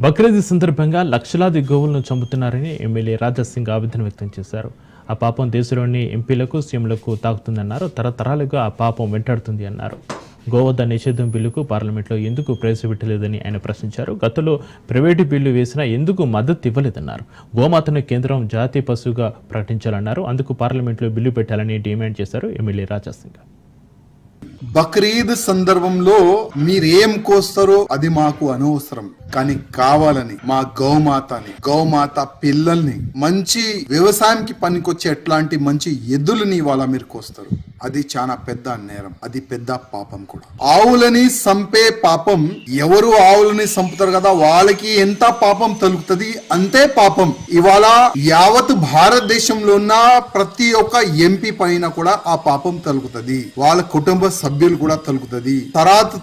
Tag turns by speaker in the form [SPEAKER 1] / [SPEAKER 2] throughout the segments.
[SPEAKER 1] బక్రీద్ సందర్భంగా లక్షలాది గోవులను చంపుతున్నారని ఎమ్మెల్యే రాజాసింగ్ ఆవేదన వ్యక్తం చేశారు. ఆ పాపం దేశంలోని ఎంపీలకు, సీఎంలకు తాకుతుందన్నారు. తరతరాలుగా ఆ పాపం వెంటాడుతుంది అన్నారు. గోవధ నిషేధం బిల్లుకు పార్లమెంట్లో ఎందుకు ప్రవేశపెట్టలేదని ఆయన ప్రశ్నించారు. గతంలో ప్రైవేటు బిల్లు వేసినా ఎందుకు మద్దతు ఇవ్వలేదన్నారు. గోమాతను కేంద్రం జాతీయ పశువుగా ప్రకటించాలన్నారు. అందుకు పార్లమెంట్లో బిల్లు పెట్టాలని డిమాండ్ చేశారు ఎమ్మెల్యే రాజాసింగ్.
[SPEAKER 2] బక్రీద్ సందర్భంలో మీరేం కోస్తారో అది మాకు అనవసరం, కానీ కావాలని మా గౌమాత పిల్లల్ని మంచి వ్యవసాయానికి పనికొచ్చే ఎట్లాంటి మంచి ఎద్దులని ఇవాళ మీరు కోస్తారు. అది చాలా పెద్ద నేరం, అది పెద్ద పాపం కూడా. ఆవులని సంపే పాపం, ఎవరు ఆవులని సంపుతారు కదా వాళ్ళకి ఎంత పాపం తలుగుతుంది అంతే పాపం ఇవాళ యావత్ భారతదేశంలో ఉన్న ప్రతి ఒక్క ఎంపీ పైన కూడా ఆ పాపం తలుగుతుంది, వాళ్ళ కుటుంబ సభ్యులు కూడా తలుగుతుంది.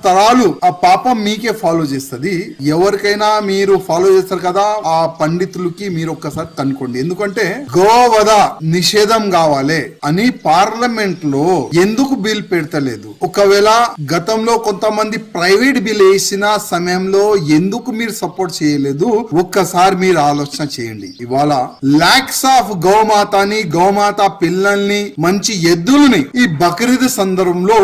[SPEAKER 2] తరాలు ఆ పాపం మీకే ఫాలో చేస్తుంది. ఎవరికైనా మీరు ఫాలో చేస్తారు కదా, ఆ పండితులకి మీరు ఒక్కసారి కనుక్కోండి. ఎందుకంటే గోవధ నిషేధం కావాలి అని పార్లమెంట్ లో ఎందుకు బిల్ పెడతలేదు? ఒకవేళ గతంలో కొంతమంది ప్రైవేట్ బిల్ వేసిన సమయంలో ఎందుకు మీరు సపోర్ట్ చేయలేదు? ఒక్కసారి మీరు ఆలోచన చేయండి. ఇవాళ లాక్స్ ఆఫ్ గోమాత పిల్లల్ని, మంచి ఎద్దుల్ని ఈ బక్రీద్ సందర్భంలో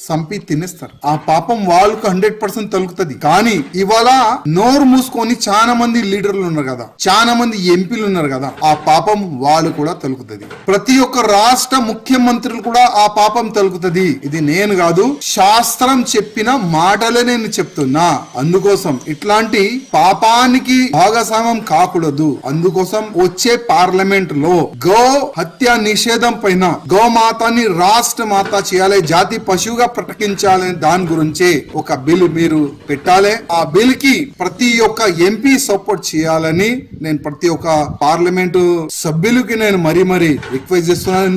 [SPEAKER 2] సంపి తినేస్తారు. ఆ పాపం వాళ్ళకు 100% తలుగుతుంది. కానీ ఇవాళ నోరు మూసుకొని చాలా మంది లీడర్లు ఉన్నారు కదా, చాలా మంది ఎంపీలు ఉన్నారు కదా, ఆ పాపం వాళ్ళు కూడా తలుగుతుంది. ప్రతి ఒక్క రాష్ట్ర ముఖ్యమంత్రులు కూడా ఆ పాపం తలుగుతుంది. ఇది నేను కాదు, శాస్త్రం చెప్పిన మాటలే నేను చెప్తున్నా. అందుకోసం ఇట్లాంటి పాపానికి భాగస్వామ్యం కాకూడదు. అందుకోసం వచ్చే పార్లమెంట్ లో గో హత్య నిషేధం పైన గోమాతని రాష్ట్ర మాత చేయాలి, జాతి పశువుగా ప్రకటించాలని దాని గురించి ఒక బిల్ మీరు పెట్టాలి. ఆ బిల్ కి ప్రతి ఒక్క ఎంపీ సపోర్ట్ చేయాలని నేను ప్రతి ఒక్క పార్లమెంటు సభ్యులకి నేను మరీ రిక్వెస్ట్ చేస్తున్నాను.